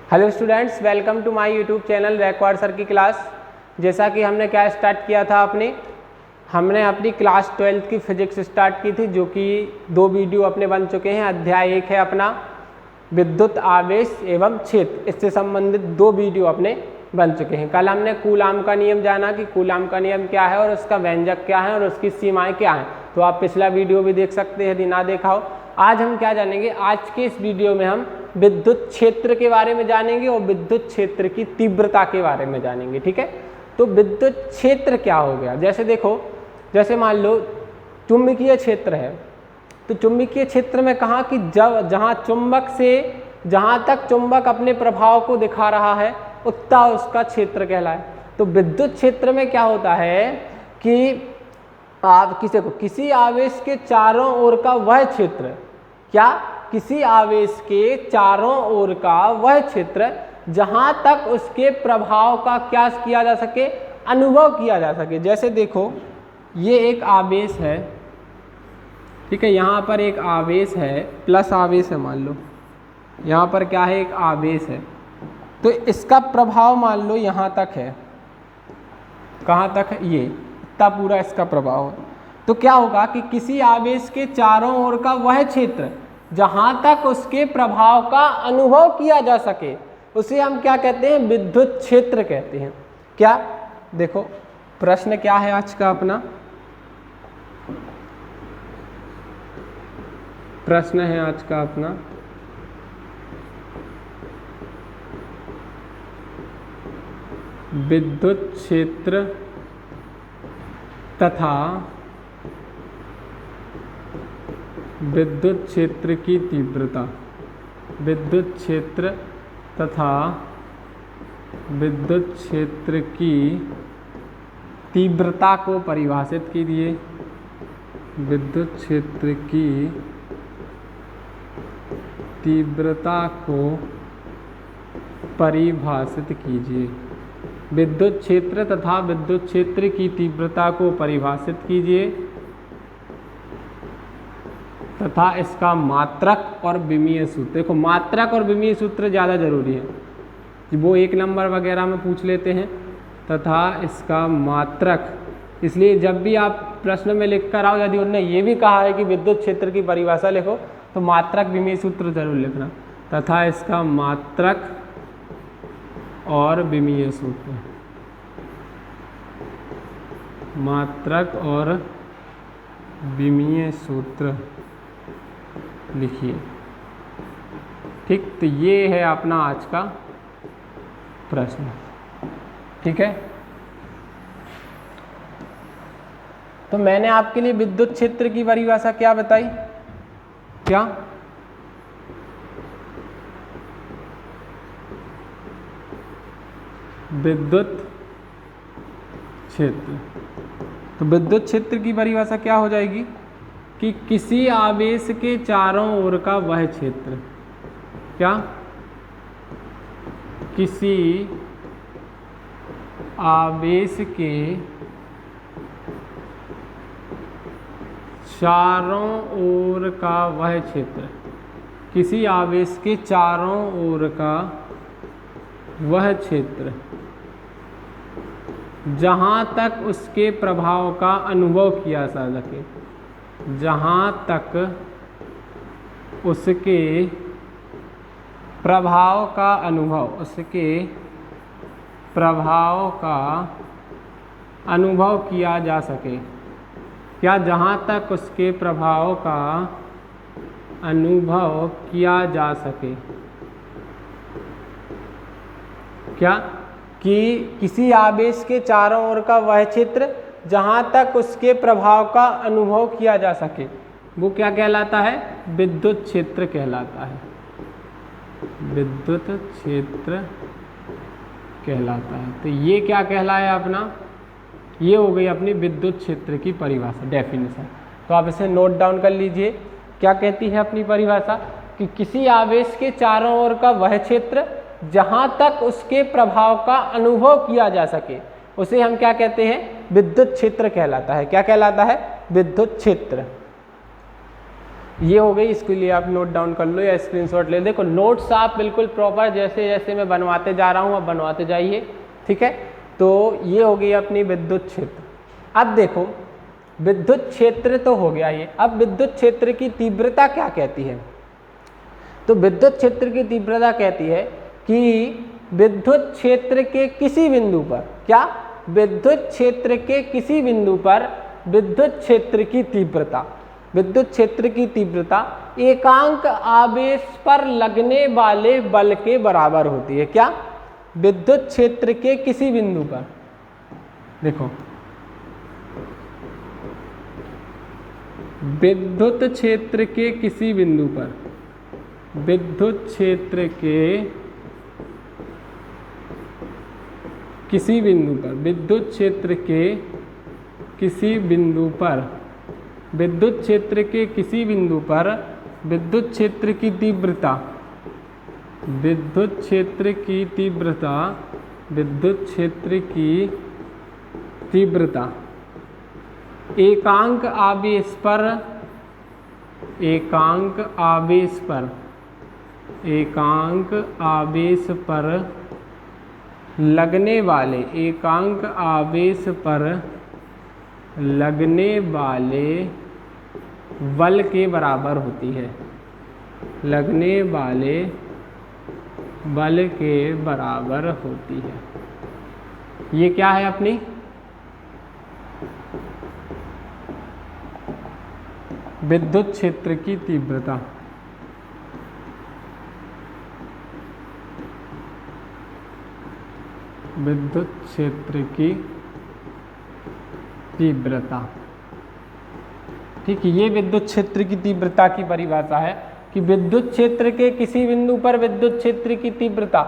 Hello students, welcome to my YouTube channel रैकवार्ड sir की class. जैसा कि हमने क्या स्टार्ट किया था हमने अपनी क्लास 12th की फिजिक्स स्टार्ट की थी, जो कि 2 वीडियो अपने बन चुके हैं। अध्याय 1 है अपना विद्युत आवेश एवं क्षेत्र, इससे संबंधित 2 वीडियो अपने बन चुके हैं। कल हमने कूलाम का नियम जाना कि कूलाम का नियम क्या है और उसका व्यंजक क्या है और उसकी सीमाएं क्या हैं, तो आप पिछला वीडियो भी देख सकते हैं यदि ना देखा हो। आज हम क्या जानेंगे, आज के इस वीडियो में हम विद्युत क्षेत्र के बारे में जानेंगे और विद्युत क्षेत्र की तीव्रता के बारे में जानेंगे। ठीक है, तो विद्युत क्षेत्र क्या हो गया, जैसे देखो, जैसे मान लो चुंबकीय क्षेत्र है, तो चुंबकीय क्षेत्र में कहा कि जब जहाँ चुंबक से जहाँ तक चुंबक अपने प्रभाव को दिखा रहा है उतना उसका क्षेत्र कहलाए। तो विद्युत क्षेत्र में क्या होता है कि आप किसी आवेश के चारों ओर का वह क्षेत्र, क्या किसी आवेश के चारों ओर का वह क्षेत्र जहां तक उसके प्रभाव का क्या किया जा सके, अनुभव किया जा सके। जैसे देखो, ये एक आवेश है, ठीक है, यहाँ पर एक आवेश है, प्लस आवेश है, मान लो यहाँ पर क्या है, एक आवेश है, तो इसका प्रभाव मान लो यहाँ तक है, कहाँ तक है, ये इतना पूरा इसका प्रभाव है। तो क्या होगा कि किसी आवेश के चारों ओर का वह क्षेत्र जहाँ तक उसके प्रभाव का अनुभव किया जा सके उसे हम क्या कहते हैं, विद्युत क्षेत्र कहते हैं। क्या, देखो प्रश्न क्या है आज का अपना, प्रश्न है आज का अपना विद्युत क्षेत्र तथा विद्युत क्षेत्र की तीव्रता, विद्युत क्षेत्र तथा विद्युत क्षेत्र की तीव्रता को परिभाषित कीजिए। विद्युत क्षेत्र की तीव्रता को परिभाषित कीजिए। विद्युत क्षेत्र तथा विद्युत क्षेत्र की तीव्रता को परिभाषित कीजिए तथा इसका मात्रक और विमीय सूत्र। देखो, मात्रक और विमीय सूत्र ज़्यादा जरूरी है, वो 1 नंबर वगैरह में पूछ लेते हैं। तथा इसका मात्रक, इसलिए जब भी आप प्रश्न में लिख कर आओ, यदि उन्होंने ये भी कहा है कि विद्युत क्षेत्र की परिभाषा लिखो, तो मात्रक विमीय सूत्र जरूर लिखना। तथा इसका मात्रक और विमीय सूत्र, मात्रक और विमीय सूत्र लिखिए। ठीक, तो ये है अपना आज का प्रश्न। ठीक है, तो मैंने आपके लिए विद्युत क्षेत्र की परिभाषा क्या बताई, क्या विद्युत क्षेत्र, तो विद्युत क्षेत्र की परिभाषा क्या हो जाएगी कि किसी आवेश के चारों ओर का वह क्षेत्र, क्या किसी आवेश के चारों ओर का वह क्षेत्र, किसी आवेश के चारों ओर का वह क्षेत्र जहाँ तक उसके प्रभाव का अनुभव किया जा सके, जहाँ तक उसके प्रभाव का अनुभव, उसके प्रभाव का अनुभव किया जा सके, क्या जहाँ तक उसके प्रभाव का अनुभव किया जा सके, क्या कि किसी आवेश के चारों ओर का वह क्षेत्र जहाँ तक उसके प्रभाव का अनुभव किया जा सके, वो क्या कहलाता है, विद्युत क्षेत्र कहलाता है, विद्युत क्षेत्र कहलाता है। तो ये क्या कहलाया अपना, ये हो गई अपनी विद्युत क्षेत्र की परिभाषा, डेफिनेशन। तो आप इसे नोट डाउन कर लीजिए। क्या कहती है अपनी परिभाषा कि किसी आवेश के चारों ओर का वह क्षेत्र जहाँ तक उसके प्रभाव का अनुभव किया जा सके उसे हम क्या कहते हैं, विद्युत क्षेत्र कहलाता है। क्या कहलाता है, विद्युत क्षेत्र। ये हो गई, इसके लिए आप नोट डाउन कर लो या स्क्रीनशॉट ले। देखो नोट्स आप बिल्कुल प्रॉपर जैसे जैसे मैं बनवाते जा रहा हूँ आप बनवाते जाइए, ठीक है। तो ये हो गई अपनी विद्युत क्षेत्र। अब देखो विद्युत क्षेत्र तो हो गया ये, अब विद्युत क्षेत्र की तीव्रता क्या कहती है? तो विद्युत क्षेत्र की तीव्रता कहती है कि विद्युत क्षेत्र के किसी बिंदु पर, क्या, विद्युत क्षेत्र के किसी बिंदु पर विद्युत क्षेत्र की तीव्रता, विद्युत क्षेत्र की तीव्रता एकांक आवेश पर लगने वाले बल के बराबर होती है। क्या? विद्युत क्षेत्र के किसी बिंदु पर, देखो विद्युत क्षेत्र के किसी बिंदु पर, विद्युत क्षेत्र के किसी बिंदु पर, विद्युत क्षेत्र के किसी बिंदु पर, विद्युत क्षेत्र के किसी बिंदु पर विद्युत क्षेत्र की तीव्रता, विद्युत क्षेत्र की तीव्रता, विद्युत क्षेत्र की तीव्रता एकांक आवेश पर, एकांक आवेश पर, एकांक आवेश पर लगने वाले, एकांक आवेश पर लगने वाले बल के बराबर होती है, लगने वाले बल के बराबर होती है। ये क्या है अपनी विद्युत क्षेत्र की तीव्रता। विद्युत क्षेत्र की तीव्रता, ठीक है। ये विद्युत क्षेत्र की तीव्रता की परिभाषा है कि विद्युत क्षेत्र के किसी बिंदु पर विद्युत क्षेत्र की तीव्रता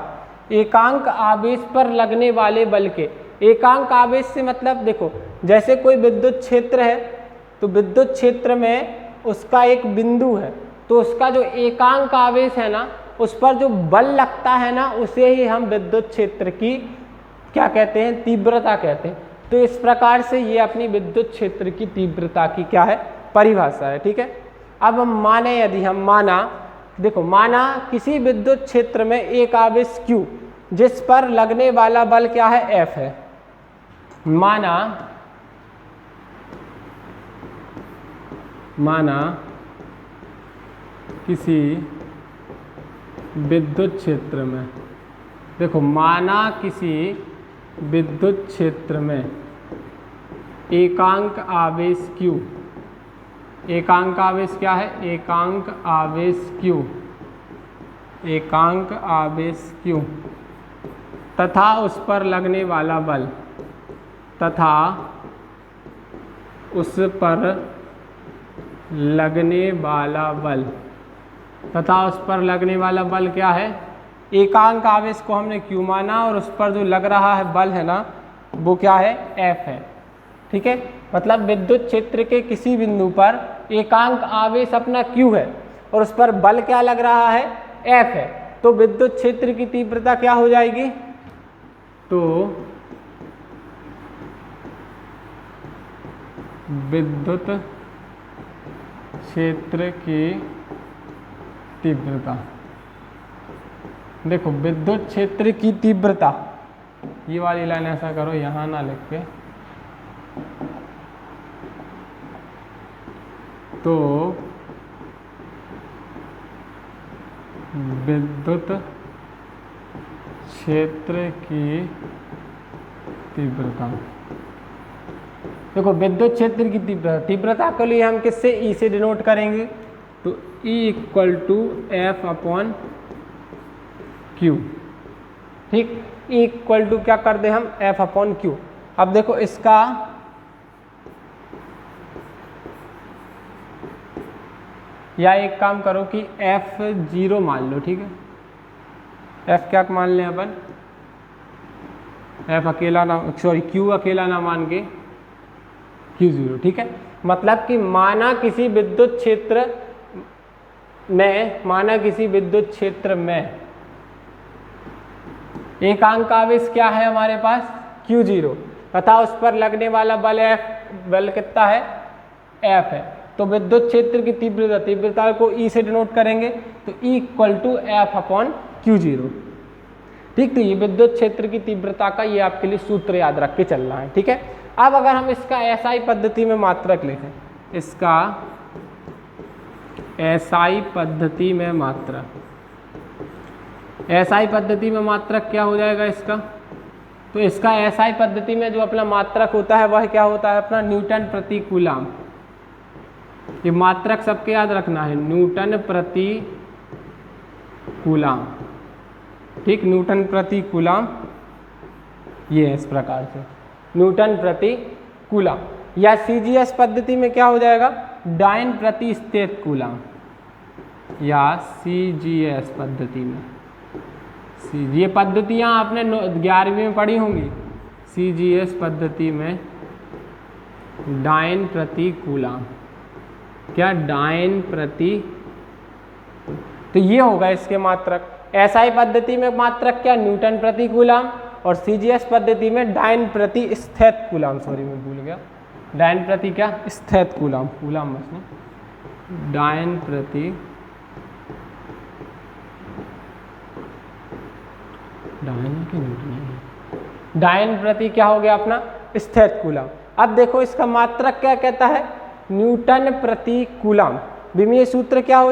एकांक आवेश पर लगने वाले बल के, एकांक आवेश से मतलब देखो जैसे कोई विद्युत क्षेत्र है तो विद्युत क्षेत्र में उसका एक बिंदु है तो उसका जो एकांक आवेश है ना उस पर जो बल लगता है ना उसे ही हम विद्युत क्षेत्र की क्या कहते हैं, तीव्रता कहते हैं। तो इस प्रकार से ये अपनी विद्युत क्षेत्र की तीव्रता की क्या है, परिभाषा है, ठीक है। अब हम माने, यदि हम माना, देखो माना किसी विद्युत क्षेत्र में एक आवेश Q जिस पर लगने वाला बल क्या है, F है। माना किसी विद्युत क्षेत्र में, देखो माना किसी विद्युत क्षेत्र में एकांक आवेश Q, एकांक आवेश क्या है, एकांक आवेश Q, एकांक आवेश Q तथा उस पर लगने वाला बल, तथा उस पर लगने वाला बल, तथा उस पर लगने वाला बल क्या है, एकांक आवेश को हमने Q माना और उस पर जो लग रहा है बल है ना वो क्या है, F है, ठीक है। मतलब विद्युत क्षेत्र के किसी बिंदु पर एकांक आवेश अपना Q है और उस पर बल क्या लग रहा है, F है, तो विद्युत क्षेत्र की तीव्रता क्या हो जाएगी, तो विद्युत क्षेत्र की तीव्रता, देखो विद्युत क्षेत्र की तीव्रता, ये वाली लाइन ऐसा करो यहाँ ना लिख के, तो विद्युत क्षेत्र की तीव्रता, देखो विद्युत क्षेत्र की तीव्रता, तीव्रता के लिए हम किससे, E से डिनोट करेंगे, तो E equal to F upon Q, ठीक। E इक्वल टू क्या कर दे हम, F अपॉन Q। अब देखो इसका या एक काम करो कि F0 मान लो, ठीक है। F क्या मान लें अपन, F अकेला ना, सॉरी Q अकेला ना मान के Q0, ठीक है। मतलब कि माना किसी विद्युत क्षेत्र में, माना किसी विद्युत क्षेत्र में एकांक आवेश क्या है हमारे पास, Q0 तथा उस पर लगने वाला बल F, बल कितना है, F है। तो विद्युत क्षेत्र की तीव्रता को ई से डिनोट करेंगे, तो E equal to F upon Q0। ठीक, तो ये विद्युत क्षेत्र की तीव्रता का ये आपके लिए सूत्र याद रख के चलना है। ठीक है, अब अगर हम इसका एसआई पद्धति में मात्रक लिखें, इसका एसआई पद्धति में मात्रक, एसआई पद्धति में मात्रक क्या हो जाएगा इसका, तो इसका एसआई पद्धति में जो अपना मात्रक होता है वह क्या होता है अपना न्यूटन प्रति कूलाम। ये मात्रक सबके याद रखना है, न्यूटन प्रति कूलाम। ठीक, न्यूटन प्रति कूलाम ये है इस प्रकार से, न्यूटन प्रति कूलाम। या सीजीएस पद्धति में क्या हो जाएगा, डायन प्रति स्थित कूलाम। या सीजीएस पद्धति में, ये पद्धतियाँ आपने 11वीं में पढ़ी होंगी। सीजीएस पद्धति में डायन प्रति कूलाम, क्या डायन प्रति, तो ये होगा इसके मात्रक। एसआई पद्धति में मात्रक क्या, न्यूटन प्रति कूलाम, और सीजीएस पद्धति में डायन प्रति स्थित कूलाम, सॉरी मैं भूल गया, डायन प्रति क्या, स्थित कूलाम, कूलाम बस, डायन प्रति, डायन की न्यूटन, डायन प्रति क्या हो गया अपना स्थित कूलाम। अब देखो इसका मात्रक क्या कहता है, न्यूटन प्रति कूलाम। ये सूत्र क्या हो